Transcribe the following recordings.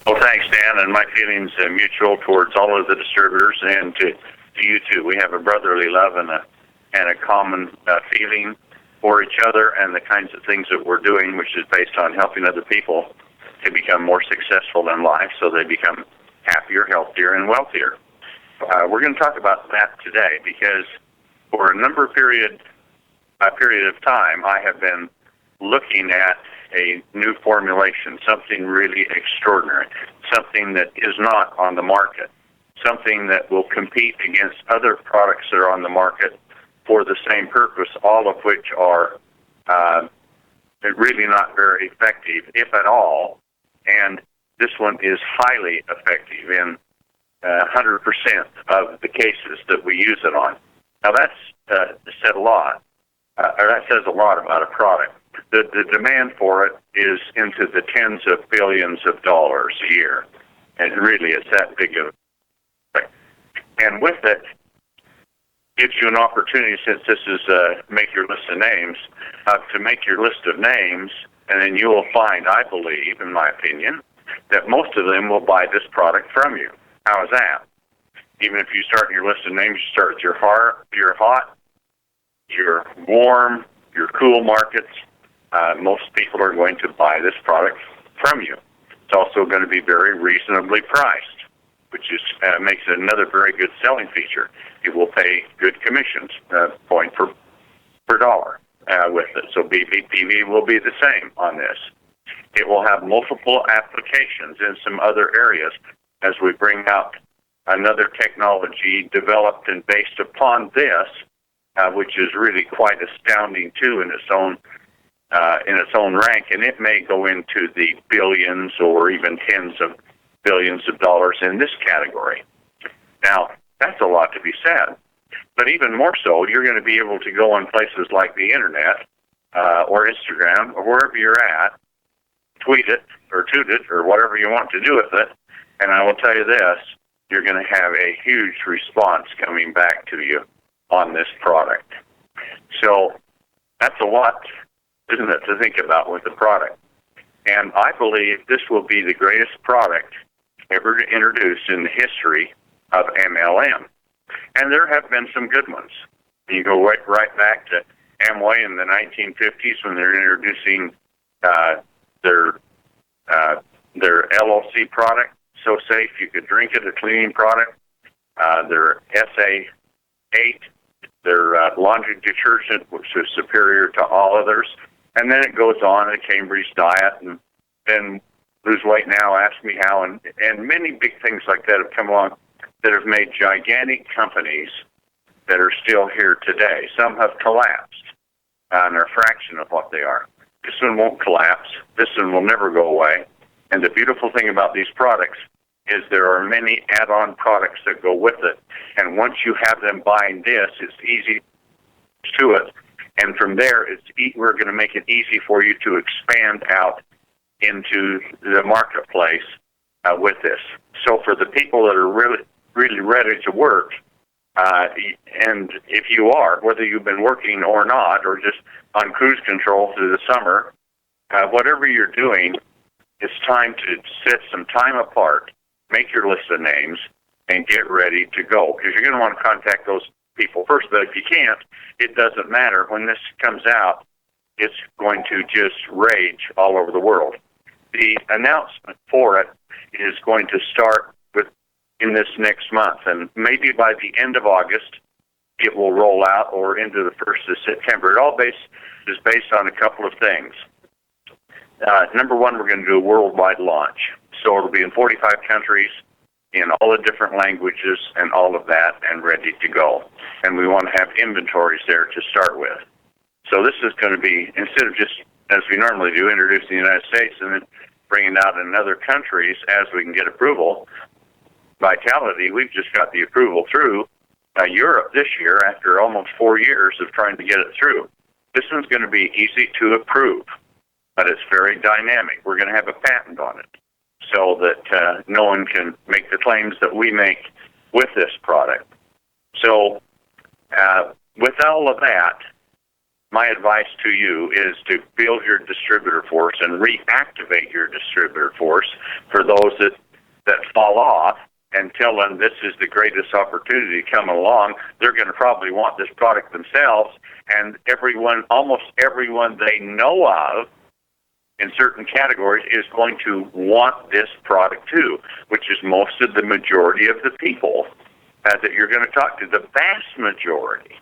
Well, thanks, Dan, and my feelings are mutual towards all of the distributors and to you too. We have a brotherly love and a common feeling for each other and the kinds of things that we're doing, which is based on helping other people to become more successful in life so they become happier, healthier, and wealthier. We're going to talk about that today because for a period of time, I have been looking at a new formulation, something really extraordinary, something that is not on the market, something that will compete against other products that are on the market for the same purpose, all of which are really not very effective, if at all. And this one is highly effective in 100% of the cases that we use it on. Now that's said a lot, or that says a lot about a product. The demand for it is into the tens of billions of dollars a year, and really it's that big of. And with it, gives you an opportunity, since this is make your list of names, to make your list of names, and then you will find, I believe, in my opinion, that most of them will buy this product from you. How is that? Even if you start your list of names, you start with your hot, your warm, your cool markets. Most people are going to buy this product from you. It's also going to be very reasonably priced, which is makes it another very good selling feature. It will pay good commissions, point per dollar with it. So BBPV will be the same on this. It will have multiple applications in some other areas as we bring out another technology developed and based upon this, which is really quite astounding too in its own rank, and it may go into the billions or even tens of billions of dollars in this category. Now, that's a lot to be said, but even more so, you're going to be able to go on places like the internet or Instagram or wherever you're at, tweet it or toot it or whatever you want to do with it, and I will tell you this, you're going to have a huge response coming back to you on this product. So that's a lot, isn't it, to think about with the product. And I believe this will be the greatest product ever introduced in the history of MLM. And there have been some good ones. You go right back to Amway in the 1950s when they're introducing their LLC product, So Safe You Could Drink It, a cleaning product. Their SA8, their laundry detergent, which is superior to all others. And then it goes on, a Cambridge diet, and then Lose Weight Now, Ask Me How, and many big things like that have come along that have made gigantic companies that are still here today. Some have collapsed and are a fraction of what they are. This one won't collapse. This one will never go away. And the beautiful thing about these products is there are many add-on products that go with it. And once you have them buying this, it's easy to it. And from there, we're going to make it easy for you to expand out into the marketplace with this. So for the people that are really ready to work, and if you are, whether you've been working or not, or just on cruise control through the summer, whatever you're doing, it's time to set some time apart, make your list of names, and get ready to go. Because you're going to want to contact those people first, but if you can't, it doesn't matter. When this comes out, it's going to just rage all over the world. The announcement for it is going to start in this next month, and maybe by the end of August, it will roll out, or into the 1st of September. It all is based on a couple of things. Number one, we're going to do a worldwide launch. So it'll be in 45 countries, in all the different languages and all of that, and ready to go. And we want to have inventories there to start with. So this is going to be, instead of just, as we normally do, introducing the United States and then bringing out in other countries as we can get approval, Vitality, we've just got the approval through Europe this year after almost 4 years of trying to get it through. This one's going to be easy to approve, but it's very dynamic. We're going to have a patent on it so that no one can make the claims that we make with this product. So with all of that, my advice to you is to build your distributor force and reactivate your distributor force for those that fall off, and tell them this is the greatest opportunity coming along. They're going to probably want this product themselves, and almost everyone they know of in certain categories is going to want this product too, which is most of the majority of the people that you're going to talk to, the vast majority.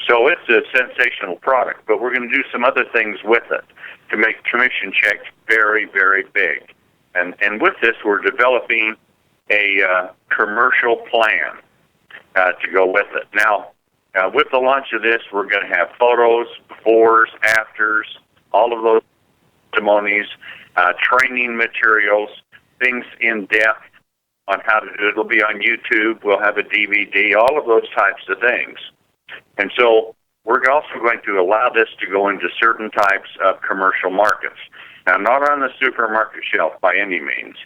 So it's a sensational product, but we're going to do some other things with it to make commission checks very, very big. And with this, we're developing a commercial plan to go with it. Now, with the launch of this, we're going to have photos, befores, afters, all of those testimonies, training materials, things in depth on how to do it. It'll be on YouTube. We'll have a DVD, all of those types of things. And so we're also going to allow this to go into certain types of commercial markets. Now, not on the supermarket shelf by any means,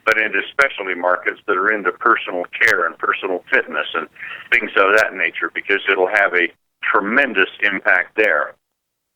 but into specialty markets that are into personal care and personal fitness and things of that nature, because it'll have a tremendous impact there.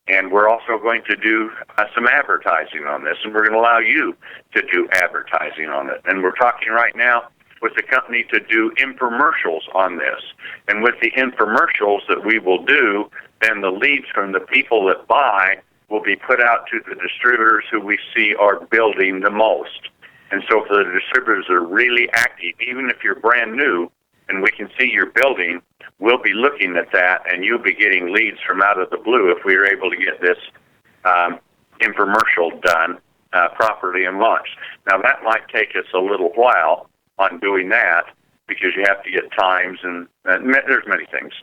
And we're also going to do some advertising on this, and we're going to allow you to do advertising on it. And we're talking right now with the company to do infomercials on this. And with the infomercials that we will do, then the leads from the people that buy will be put out to the distributors who we see are building the most. And so for the distributors that are really active, even if you're brand new and we can see you're building, we'll be looking at that, and you'll be getting leads from out of the blue if we are able to get this infomercial done properly and launched. Now, that might take us a little while on doing that, because you have to get times, and there's many things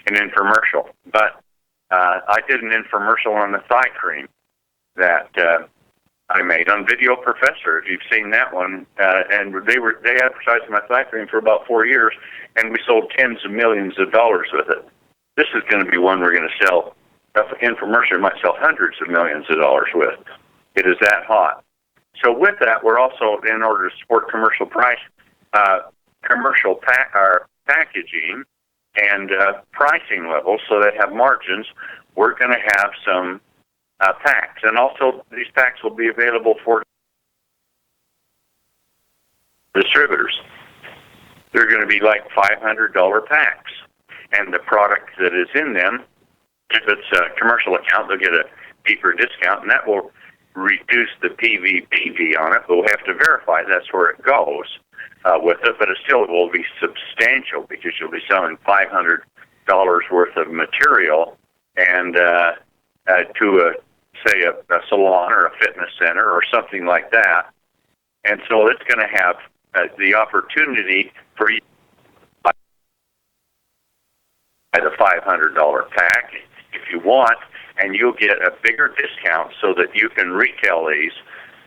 in infomercial. But I did an infomercial on the thigh cream that I made on Video Professor, if you've seen that one, and they advertised my thigh cream for about 4 years, and we sold tens of millions of dollars with it. This is going to be one we're going to sell. Infomercial might sell hundreds of millions of dollars with. It is that hot. So with that, we're also, in order to support commercial packaging and pricing levels so they have margins, we're going to have some packs. And also, these packs will be available for distributors. They're going to be like $500 packs. And the product that is in them, if it's a commercial account, they'll get a deeper discount, and that will reduce the PV on it, but we'll have to verify that's where it goes with it, but it still will be substantial, because you'll be selling $500 worth of material and to say a salon or a fitness center or something like that. And so it's going to have the opportunity for you to buy the $500 pack if you want, and you'll get a bigger discount so that you can retail these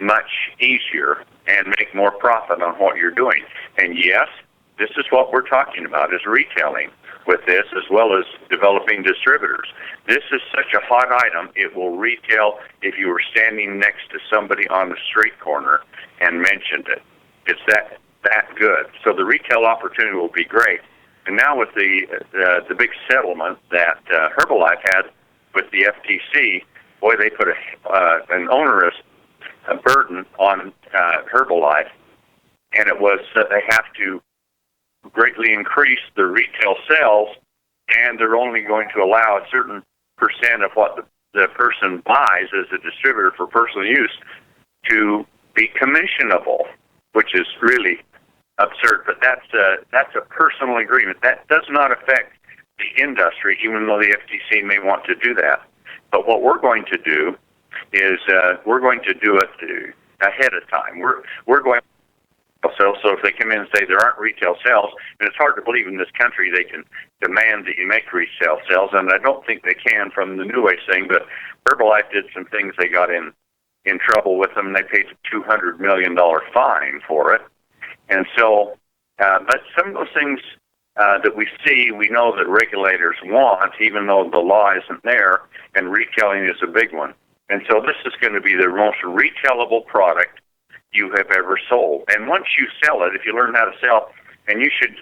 much easier and make more profit on what you're doing. And yes, this is what we're talking about, is retailing with this, as well as developing distributors. This is such a hot item, it will retail if you were standing next to somebody on the street corner and mentioned it. It's that good. So the retail opportunity will be great. And now with the big settlement that Herbalife had with the FTC, boy, they put an onerous burden on Herbalife, and it was that they have to greatly increase the retail sales, and they're only going to allow a certain percent of what the person buys as a distributor for personal use to be commissionable, which is really absurd. But that's a personal agreement. That does not affect the industry, even though the FTC may want to do that. But what we're going to do is we're going to do it ahead of time. We're going to so if they come in and say there aren't retail sales, and it's hard to believe in this country they can demand that you make retail sales, and I don't think they can from the New Way thing, but Herbalife did some things. They got in trouble with them. They paid a $200 million fine for it. And so, but some of those things that we see, we know that regulators want, even though the law isn't there, and retailing is a big one. And so this is going to be the most retailable product you have ever sold. And once you sell it, if you learn how to sell, and you should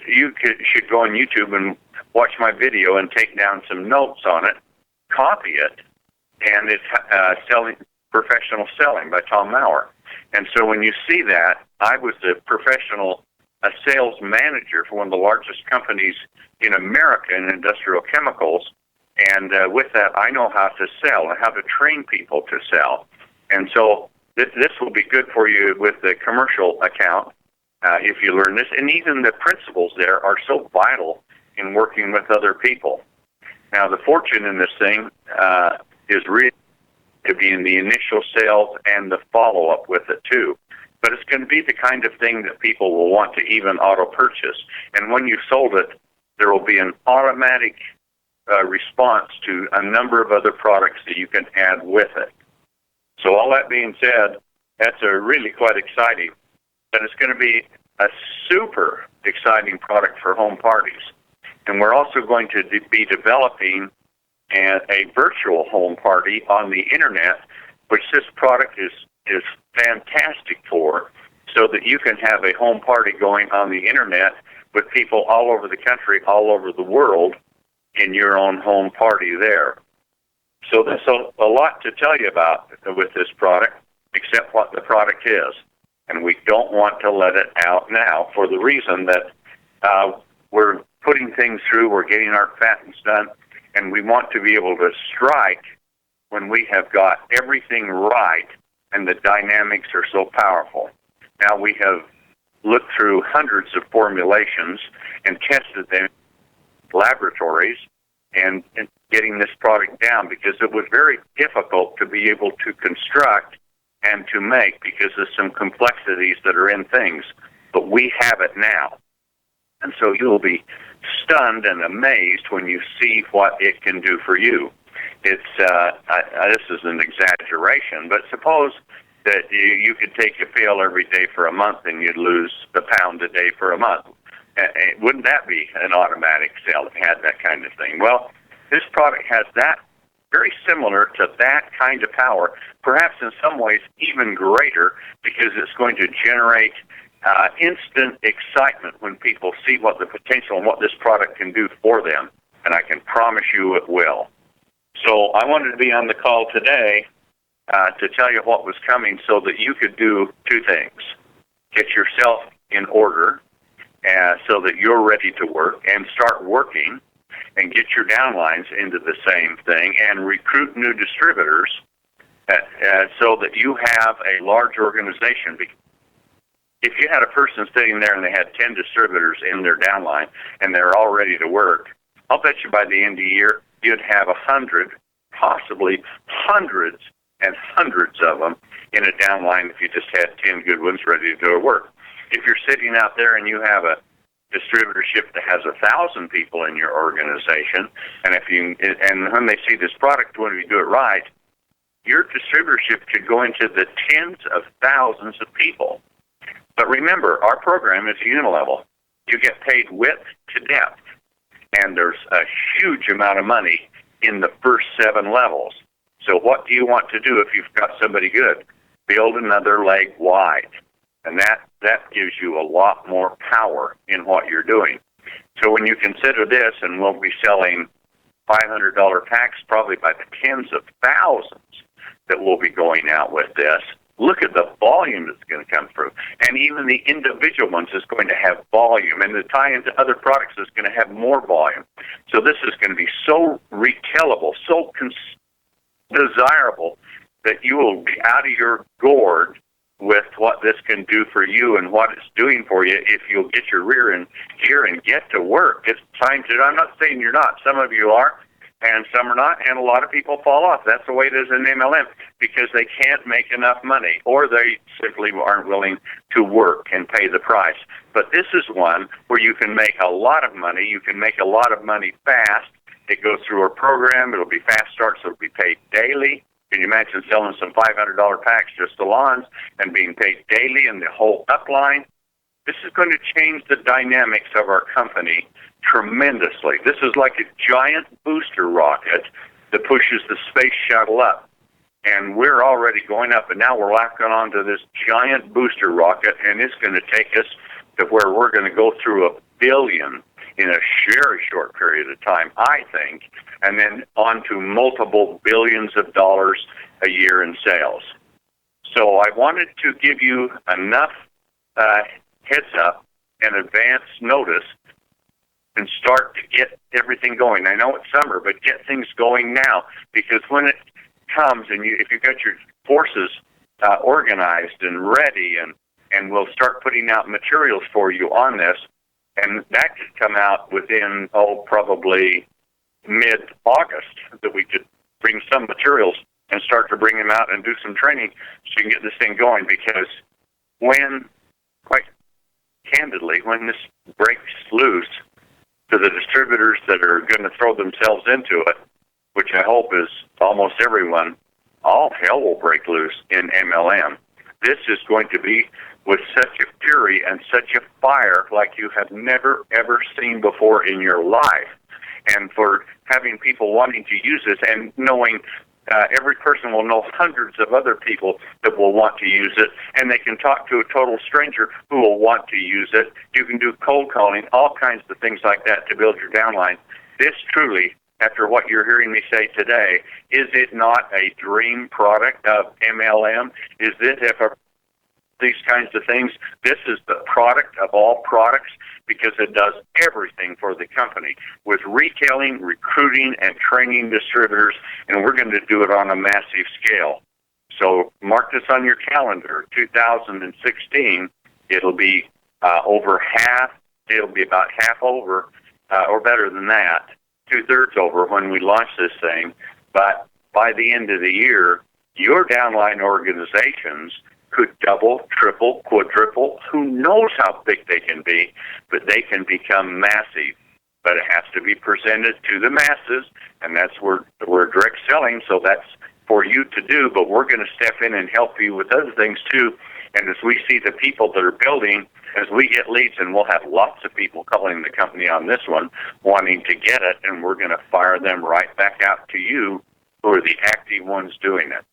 go on YouTube and watch my video and take down some notes on it, copy it, and it's selling professional selling by Tom Mower. And so when you see that, I was a sales manager for one of the largest companies in America in industrial chemicals. And with that, I know how to sell and how to train people to sell. And so this will be good for you with the commercial account if you learn this. And even the principles there are so vital in working with other people. Now, the fortune in this thing is really to be in the initial sales and the follow-up with it, too. But it's going to be the kind of thing that people will want to even auto-purchase. And when you've sold it, there will be an automatic response to a number of other products that you can add with it. So all that being said, that's really quite exciting. And it's going to be a super exciting product for home parties. And we're also going to be developing a virtual home party on the internet, which this product is fantastic for, so that you can have a home party going on the internet with people all over the country, all over the world, in your own home party there. So there's a lot to tell you about with this product, except what the product is. And we don't want to let it out now for the reason that we're putting things through, we're getting our patents done, and we want to be able to strike when we have got everything right and the dynamics are so powerful. Now, we have looked through hundreds of formulations and tested them in laboratories and getting this product down, because it was very difficult to be able to construct and to make because of some complexities that are in things. But we have it now. And so you'll be stunned and amazed when you see what it can do for you. It's this is an exaggeration, but suppose that you could take a pill every day for a month and you'd lose a pound a day for a month. Wouldn't that be an automatic sale if it had that kind of thing? Well, this product has that, very similar to that kind of power, perhaps in some ways even greater, because it's going to generate instant excitement when people see what the potential and what this product can do for them, and I can promise you it will. So I wanted to be on the call today to tell you what was coming so that you could do two things. Get yourself in order so that you're ready to work and start working, and get your downlines into the same thing and recruit new distributors so that you have a large organization. If you had a person sitting there and they had 10 distributors in their downline and they're all ready to work, I'll bet you by the end of the year you'd have 100, possibly hundreds and hundreds of them in a downline if you just had 10 good ones ready to go to work. If you're sitting out there and you have a distributorship that has 1,000 people in your organization, and when they see this product, when you do it right, your distributorship could go into the tens of thousands of people. But remember, our program is unilevel. You get paid width to depth, and there's a huge amount of money in the first 7 levels. So what do you want to do if you've got somebody good? Build another leg wide, and that gives you a lot more power in what you're doing. So when you consider this, and we'll be selling $500 packs probably by the tens of thousands that will be going out with this, look at the volume that's going to come through. And even the individual ones is going to have volume. And the tie into other products is going to have more volume. So this is going to be so retailable, so desirable, that you will be out of your gourd with what this can do for you and what it's doing for you if you'll get your rear in gear and get to work. It's time to. I'm not saying you're not. Some of you are, and some are not, and a lot of people fall off. That's the way it is in MLM, because they can't make enough money, or they simply aren't willing to work and pay the price. But this is one where you can make a lot of money. You can make a lot of money fast. It goes through a program. It'll be fast start, so it'll be paid daily. Can you imagine selling some $500 packs just to lawns and being paid daily in the whole upline? This is going to change the dynamics of our company tremendously. This is like a giant booster rocket that pushes the space shuttle up. And we're already going up, and now we're locking onto this giant booster rocket, and it's going to take us to where we're going to go through 1 billion in a very short period of time, I think, and then on to multiple billions of dollars a year in sales. So I wanted to give you enough heads up and advance notice and start to get everything going. I know it's summer, but get things going now, because when it comes and if you've got your forces organized and ready, and we'll start putting out materials for you on this, and that could come out within, probably mid-August, that we could bring some materials and start to bring them out and do some training so you can get this thing going. Because quite candidly, when this breaks loose to the distributors that are going to throw themselves into it, which I hope is almost everyone, all hell will break loose in MLM. This is going to be with such a fury and such a fire like you have never, ever seen before in your life. And for having people wanting to use this and knowing every person will know hundreds of other people that will want to use it, and they can talk to a total stranger who will want to use it. You can do cold calling, all kinds of things like that to build your downline. This truly, after what you're hearing me say today, is it not a dream product of MLM? Is it, these kinds of things, this is the product of all products, because it does everything for the company with retailing, recruiting, and training distributors, and we're going to do it on a massive scale. So mark this on your calendar. 2016, it'll be over half. It'll be about half over, or better than that, 2/3 over when we launch this thing. But by the end of the year, your downline organizations could double, triple, quadruple. Who knows how big they can be, but they can become massive. But it has to be presented to the masses, and that's where we're direct selling, so that's for you to do. But we're going to step in and help you with other things too. And as we see the people that are building, as we get leads, and we'll have lots of people calling the company on this one, wanting to get it, and we're going to fire them right back out to you, who are the active ones doing it.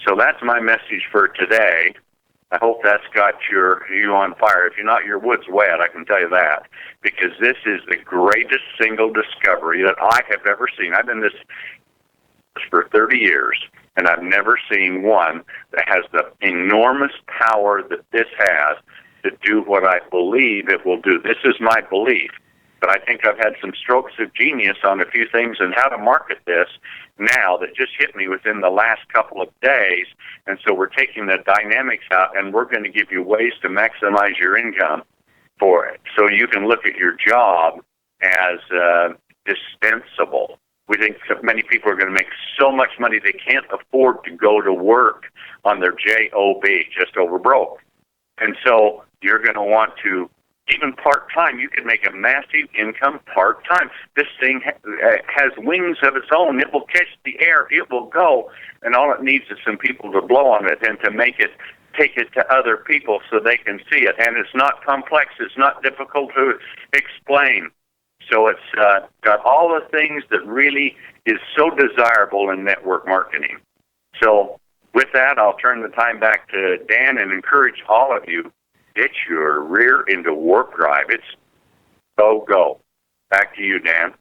So that's my message for today. I hope that's got you on fire. If you're not, your wood's wet, I can tell you that, because this is the greatest single discovery that I have ever seen. I've been this for 30 years, and I've never seen one that has the enormous power that this has to do what I believe it will do. This is my belief. But I think I've had some strokes of genius on a few things and how to market this now that just hit me within the last couple of days. And so we're taking the dynamics out, and we're going to give you ways to maximize your income for it. So you can look at your job as dispensable. We think that many people are going to make so much money they can't afford to go to work on their job, just over broke. And so you're going to want to, even part-time, you can make a massive income part-time. This thing has wings of its own. It will catch the air. It will go. And all it needs is some people to blow on it and to make it, take it to other people so they can see it. And it's not complex. It's not difficult to explain. So it's got all the things that really is so desirable in network marketing. So with that, I'll turn the time back to Dan and encourage all of you, get your rear into warp drive. It's go. Back to you, Dan.